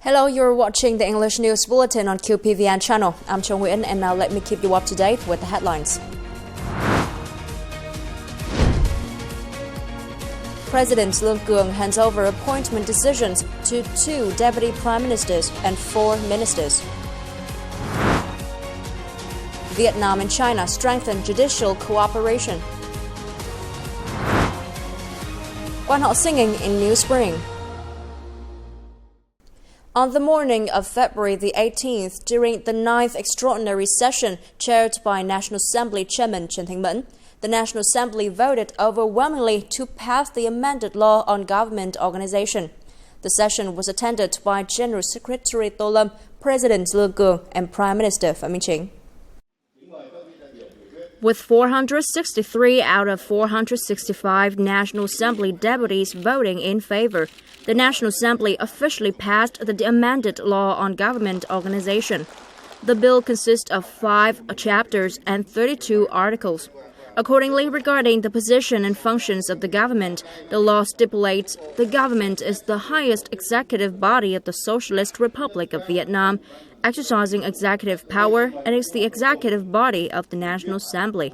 Hello, you're watching the English News Bulletin on QPVN channel. I'm Chung Nguyen, and now let me keep you up to date with the headlines. President LUONG hands over appointment decisions to 2 deputy prime ministers and 4 ministers. Vietnam and China strengthen judicial cooperation. Quan họ singing in New Spring. On the morning of February the 18th, during the 9th extraordinary session chaired by National Assembly Chairman Trần Thanh Mẫn, the National Assembly voted overwhelmingly to pass the amended law on government organization. The session was attended by General Secretary Tô Lâm, President LUONG, and Prime Minister Phạm Minh Chính. With 463 out of 465 National Assembly deputies voting in favor, the National Assembly officially passed the amended law on government organization. The bill consists of 5 chapters and 32 articles. Accordingly, regarding the position and functions of the government, the law stipulates the government is the highest executive body of the Socialist Republic of Vietnam, exercising executive power, and is the executive body of the National Assembly.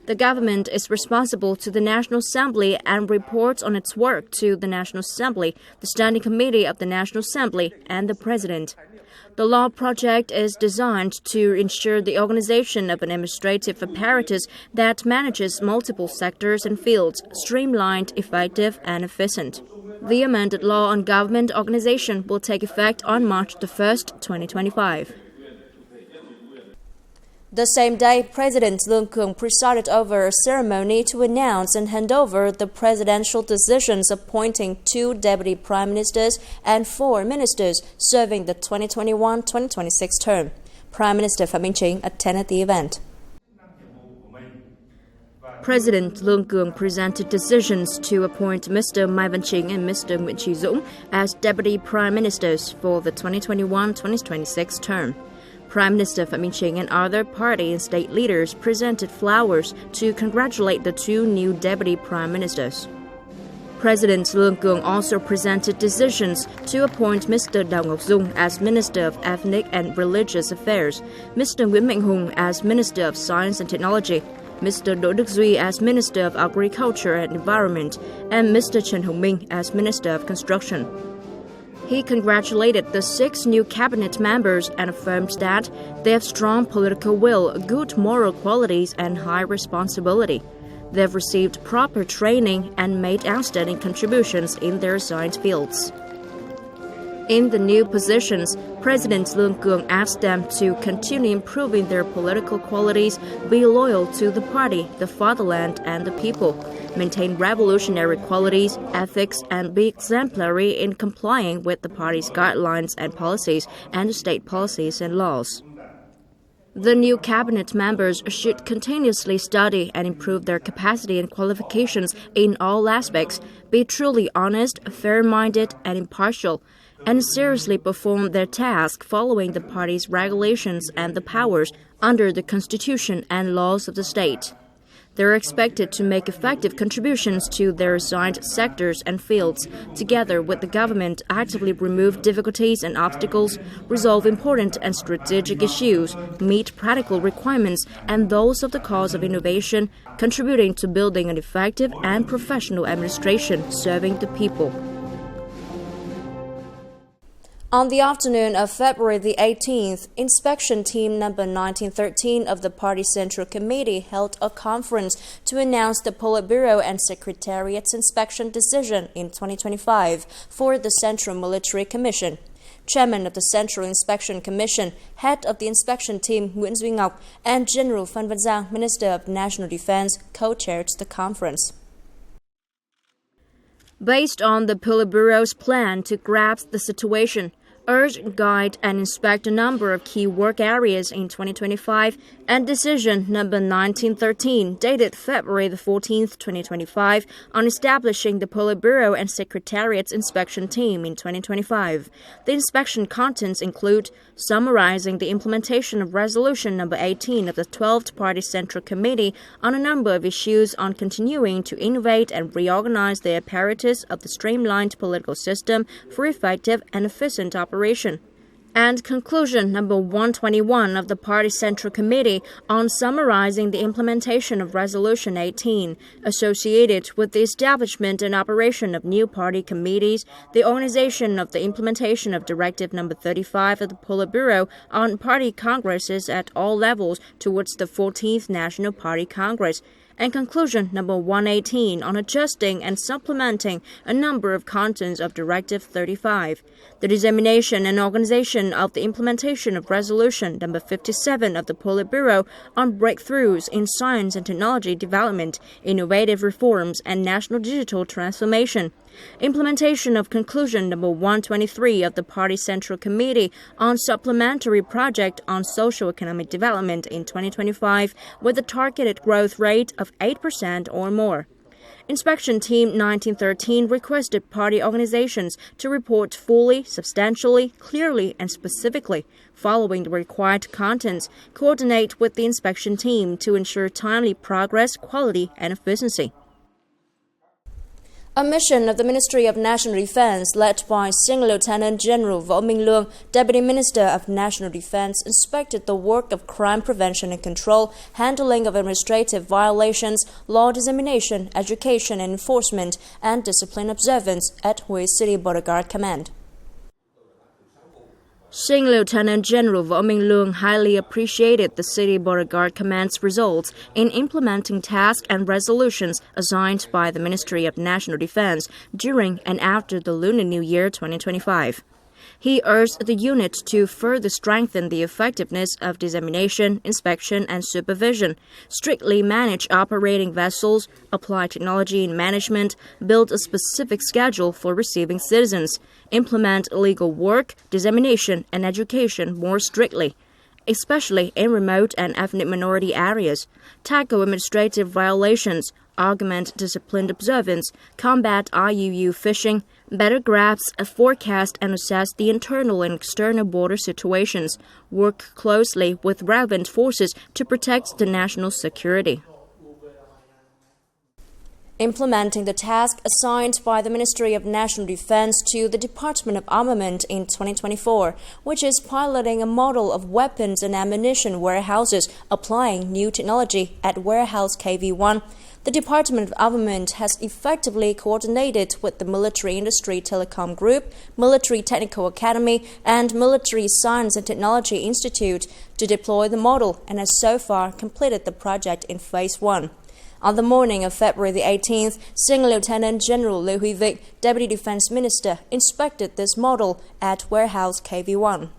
The government is responsible to the National Assembly and reports on its work to the National Assembly, the Standing Committee of the National Assembly, and the President. The law project is designed to ensure the organization of an administrative apparatus that manages multiple sectors and fields, streamlined, effective, and efficient. The amended law on government organization will take effect on March 1st, 2025. The same day, President LUONG presided over a ceremony to announce and hand over the presidential decisions appointing 2 deputy prime ministers and 4 ministers serving the 2021-2026 term. Prime Minister Phạm Minh Chính attended the event. President LUONG presented decisions to appoint Mr. Mai Văn Chính and Mr. Nguyễn Chí Dũng as deputy prime ministers for the 2021-2026 term. Prime Minister Phạm Minh Chính and other party and state leaders presented flowers to congratulate the 2 new deputy prime ministers. President LUONG also presented decisions to appoint Mr. Đào Ngọc Dung as Minister of Ethnic and Religious Affairs, Mr. Nguyễn Mạnh Hùng as Minister of Science and Technology, Mr. Đỗ Đức Duy as Minister of Agriculture and Environment, and Mr. Trần Hồng Minh as Minister of Construction. He congratulated the 6 new cabinet members and affirmed that they have strong political will, good moral qualities, and high responsibility. They have received proper training and made outstanding contributions in their assigned fields. In the new positions, President LUONG asked them to continue improving their political qualities, be loyal to the party, the fatherland, and the people, maintain revolutionary qualities, ethics, and be exemplary in complying with the party's guidelines and policies and state policies and laws. The new cabinet members should continuously study and improve their capacity and qualifications in all aspects, be truly honest, fair-minded, and impartial, and seriously perform their task following the party's regulations and the powers under the Constitution and laws of the state. They are expected to make effective contributions to their assigned sectors and fields, together with the government actively remove difficulties and obstacles, resolve important and strategic issues, meet practical requirements and those of the cause of innovation, contributing to building an effective and professional administration serving the people. On the afternoon of February the 18th, Inspection Team number 1913 of the Party Central Committee held a conference to announce the Politburo and Secretariat's inspection decision in 2025 for the Central Military Commission. Chairman of the Central Inspection Commission, Head of the Inspection Team Nguyễn Duy Ngọc, and General Phan Văn Giang, Minister of National Defense, co-chaired the conference. Based on the Politburo's plan to grasp the situation, urge, guide, and inspect a number of key work areas in 2025, and Decision number 1913, dated February the 14th, 2025, on establishing the Politburo and Secretariat's inspection team in 2025. The inspection contents include summarizing the implementation of Resolution number 18 of the 12th Party Central Committee on a number of issues on continuing to innovate and reorganize the apparatus of the streamlined political system for effective and efficient operation cooperation. And conclusion number 121 of the Party Central Committee on summarizing the implementation of Resolution 18 associated with the establishment and operation of new party committees, the organization of the implementation of Directive number 35 of the Politburo on party congresses at all levels towards the 14th National Party Congress, and conclusion number 118 on adjusting and supplementing a number of contents of Directive 35, the dissemination and organization of the implementation of Resolution number 57 of the Politburo on breakthroughs in science and technology development, innovative reforms, and national digital transformation. Implementation of conclusion number 123 of the Party Central Committee on supplementary project on socio-economic development in 2025 with a targeted growth rate of 8% or more. Inspection Team 1913 requested party organizations to report fully, substantially, clearly, and specifically, following the required contents, coordinate with the inspection team to ensure timely progress, quality, and efficiency. A mission of the Ministry of National Defense, led by Senior Lieutenant General Võ Minh Luông, Deputy Minister of National Defense, inspected the work of crime prevention and control, handling of administrative violations, law dissemination, education and enforcement, and discipline observance at Hue City Border Guard Command. Senior Lieutenant General Võ Minh Luông highly appreciated the City Border Guard Command's results in implementing tasks and resolutions assigned by the Ministry of National Defense during and after the Lunar New Year 2025. He urged the unit to further strengthen the effectiveness of dissemination, inspection, and supervision, strictly manage operating vessels, apply technology in management, build a specific schedule for receiving citizens, implement legal work, dissemination, and education more strictly, especially in remote and ethnic minority areas, tackle administrative violations, augment disciplined observance, combat IUU fishing, better grasp, forecast, and assess the internal and external border situations, work closely with relevant forces to protect the national security. Implementing the task assigned by the Ministry of National Defense to the Department of Armament in 2024, which is piloting a model of weapons and ammunition warehouses applying new technology at Warehouse KV1, the Department of Armament has effectively coordinated with the Military Industry Telecom Group, Military Technical Academy, and Military Science and Technology Institute to deploy the model and has so far completed the project in Phase 1. On the morning of February the 18th, Senior Lieutenant General Lê Huy Vịnh, Deputy Defense Minister, inspected this model at Warehouse KV1.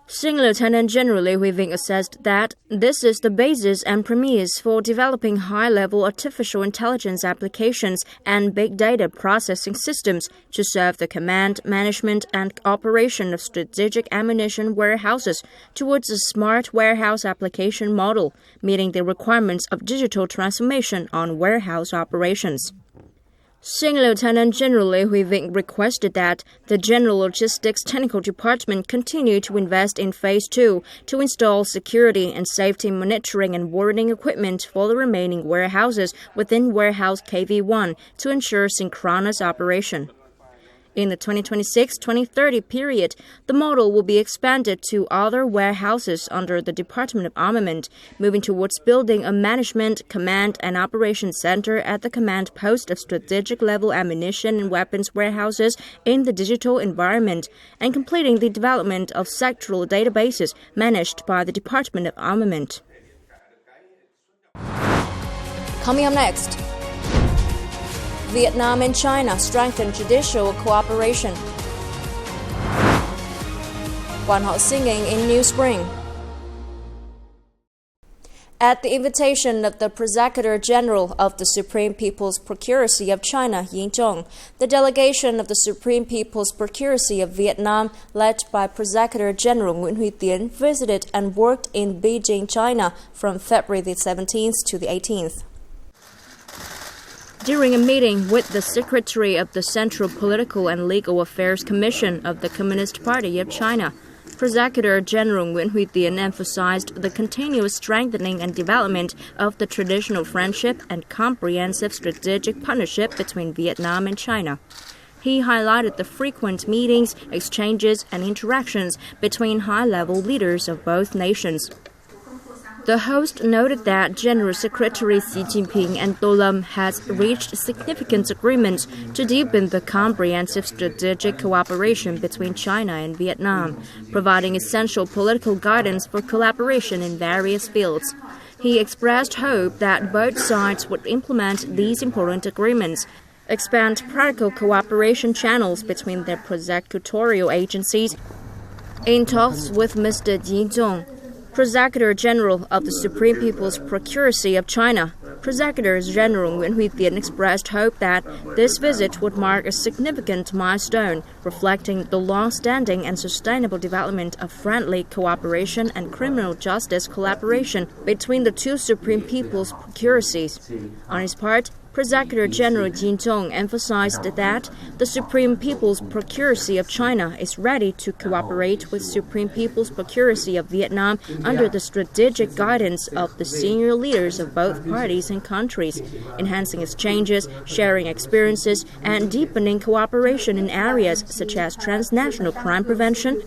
Senior Lieutenant General Lê Huy Vịnh assessed that this is the basis and premise for developing high-level artificial intelligence applications and big data processing systems to serve the command, management, and operation of strategic ammunition warehouses towards a smart warehouse application model, meeting the requirements of digital transformation on warehouse operations. Senior Lieutenant General Lê Huy Vịnh requested that the General Logistics Technical Department continue to invest in Phase 2 to install security and safety monitoring and warning equipment for the remaining warehouses within Warehouse KV1 to ensure synchronous operation. In the 2026-2030 period, the model will be expanded to other warehouses under the Department of Armament, moving towards building a management, command, and operations center at the command post of strategic-level ammunition and weapons warehouses in the digital environment, and completing the development of sectoral databases managed by the Department of Armament. Coming up next, Vietnam and China strengthen judicial cooperation. Quan họ singing in New Spring. At the invitation of the Prosecutor General of the Supreme People's Procuracy of China, Yin Zhong, the delegation of the Supreme People's Procuracy of Vietnam, led by Prosecutor General Nguyễn Huy Tiến, visited and worked in Beijing, China from February the 17th to the 18th. During a meeting with the Secretary of the Central Political and Legal Affairs Commission of the Communist Party of China, Prosecutor General Nguyễn Huy Tiến emphasized the continuous strengthening and development of the traditional friendship and comprehensive strategic partnership between Vietnam and China. He highlighted the frequent meetings, exchanges, and interactions between high-level leaders of both nations. The host noted that General Secretary Xi Jinping and LUONG has reached significant agreements to deepen the comprehensive strategic cooperation between China and Vietnam, providing essential political guidance for collaboration in various fields. He expressed hope that both sides would implement these important agreements, expand practical cooperation channels between their prosecutorial agencies. In talks with Mr. Jinzhong, Prosecutor General of the Supreme People's Procuracy of China, Prosecutor General Nguyễn VIET expressed hope that this visit would mark a significant milestone, reflecting the long-standing and sustainable development of friendly cooperation and criminal justice collaboration between the two Supreme People's Procuracies. On his part, Prosecutor General Jinzhong emphasized that the Supreme People's Procuracy of China is ready to cooperate with Supreme People's Procuracy of Vietnam under the strategic guidance of the senior leaders of both parties and countries, enhancing exchanges, sharing experiences, and deepening cooperation in areas such as transnational crime prevention.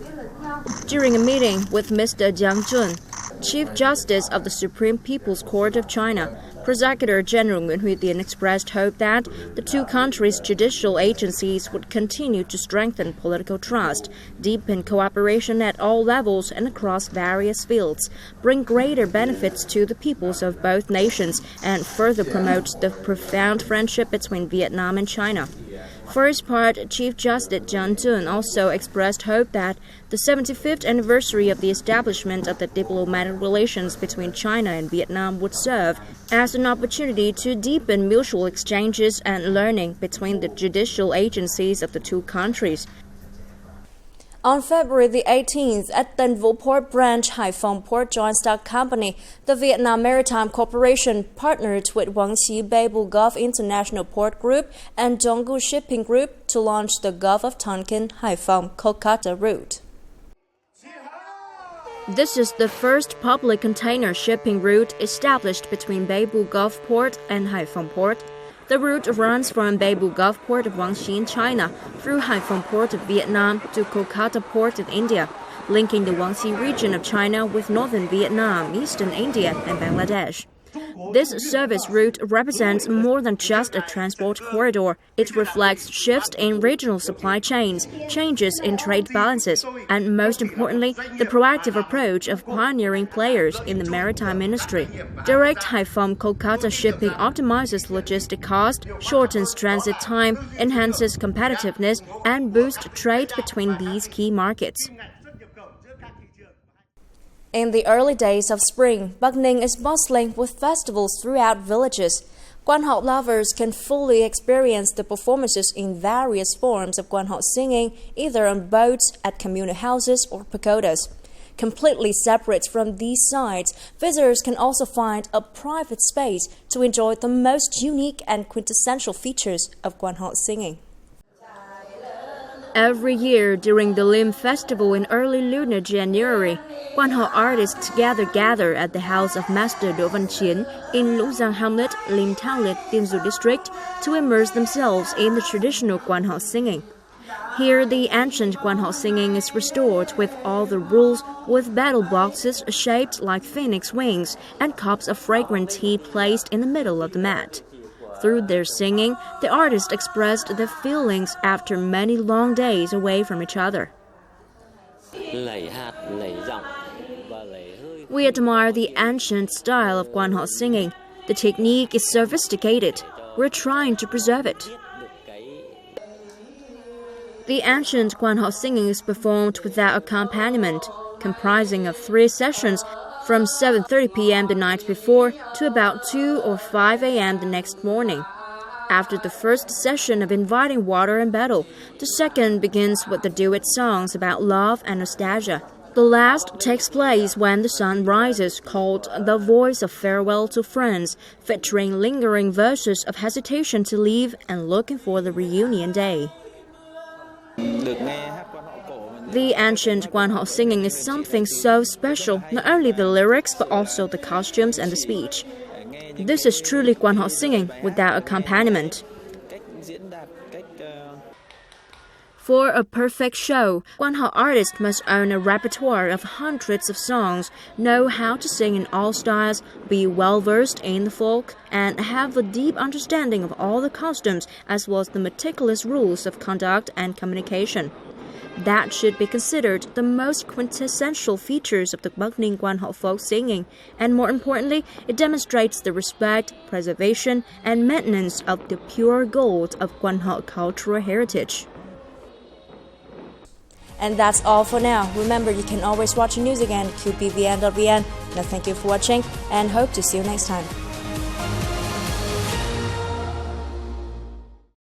During a meeting with Mr. Jiang Jun, Chief Justice of the Supreme People's Court of China, Prosecutor General Nguyễn VIET expressed hope that the two countries' judicial agencies would continue to strengthen political trust, deepen cooperation at all levels and across various fields, bring greater benefits to the peoples of both nations, and further promote the profound friendship between Vietnam and China. For his part, Chief Justice Jiang Jun also expressed hope that the 75th anniversary of the establishment of the diplomatic relations between China and Vietnam would serve as an opportunity to deepen mutual exchanges and learning between the judicial agencies of the two countries. On February the 18th, at Tân Vũ Port Branch Hải Phòng Port Joint Stock Company, the Vietnam Maritime Corporation partnered with Quang Chi Babel Gulf International Port Group and Donggu Shipping Group to launch the Gulf of Tonkin Hải Phòng Kolkata route. This is the first public container shipping route established between Babel Gulf Port and Hải Phòng Port. The route runs from Babel Gulf Port of Guangxi in China through Hải Phòng Port of Vietnam to Kolkata Port in India, linking the Guangxi region of China with northern Vietnam, eastern India, and Bangladesh. This service route represents more than just a transport corridor. It reflects shifts in regional supply chains, changes in trade balances, and most importantly, the proactive approach of pioneering players in the maritime industry. Direct Hải Phòng Kolkata shipping optimizes logistic cost, shortens transit time, enhances competitiveness, and boosts trade between these key markets. In the early days of spring, Bắc Ninh is bustling with festivals throughout villages. Quan họ lovers can fully experience the performances in various forms of quan họ singing, either on boats, at communal houses, or pagodas. Completely separate from these sites, visitors can also find a private space to enjoy the most unique and quintessential features of quan họ singing. Every year during the Lim Festival in early lunar January, quan họ artists gather at the house of Master Đỗ Văn Chiến in Lũ Giang Hamlet, Lim Townlet, Tiên Du District to immerse themselves in the traditional quan họ singing. Here, the ancient quan họ singing is restored with all the rules, with battle boxes shaped like phoenix wings and cups of fragrant tea placed in the middle of the mat. Through their singing, the artists expressed their feelings after many long days away from each other. We admire the ancient style of quan họ singing. The technique is sophisticated. We're trying to preserve it. The ancient quan họ singing is performed without accompaniment, comprising of 3 sessions from 7:30 p.m. the night before to about 2 or 5 a.m. the next morning. After the first session of inviting water and battle, the second begins with the duet songs about love and nostalgia. The last takes place when the sun rises, called The Voice of Farewell to Friends, featuring lingering verses of hesitation to leave and looking for the reunion day. The ancient quan họ singing is something so special, not only the lyrics but also the costumes and the speech. This is truly quan họ singing without accompaniment. For a perfect show, Quan Họ artists must own a repertoire of hundreds of songs, know how to sing in all styles, be well-versed in the folk, and have a deep understanding of all the customs as well as the meticulous rules of conduct and communication. That should be considered the most quintessential features of the Bắc Ninh Quan Họ folk singing, and more importantly, it demonstrates the respect, preservation, and maintenance of the pure gold of Quan Họ cultural heritage. And that's all for now. Remember, you can always watch news again at QPVN.vn. Now, thank you for watching and hope to see you next time.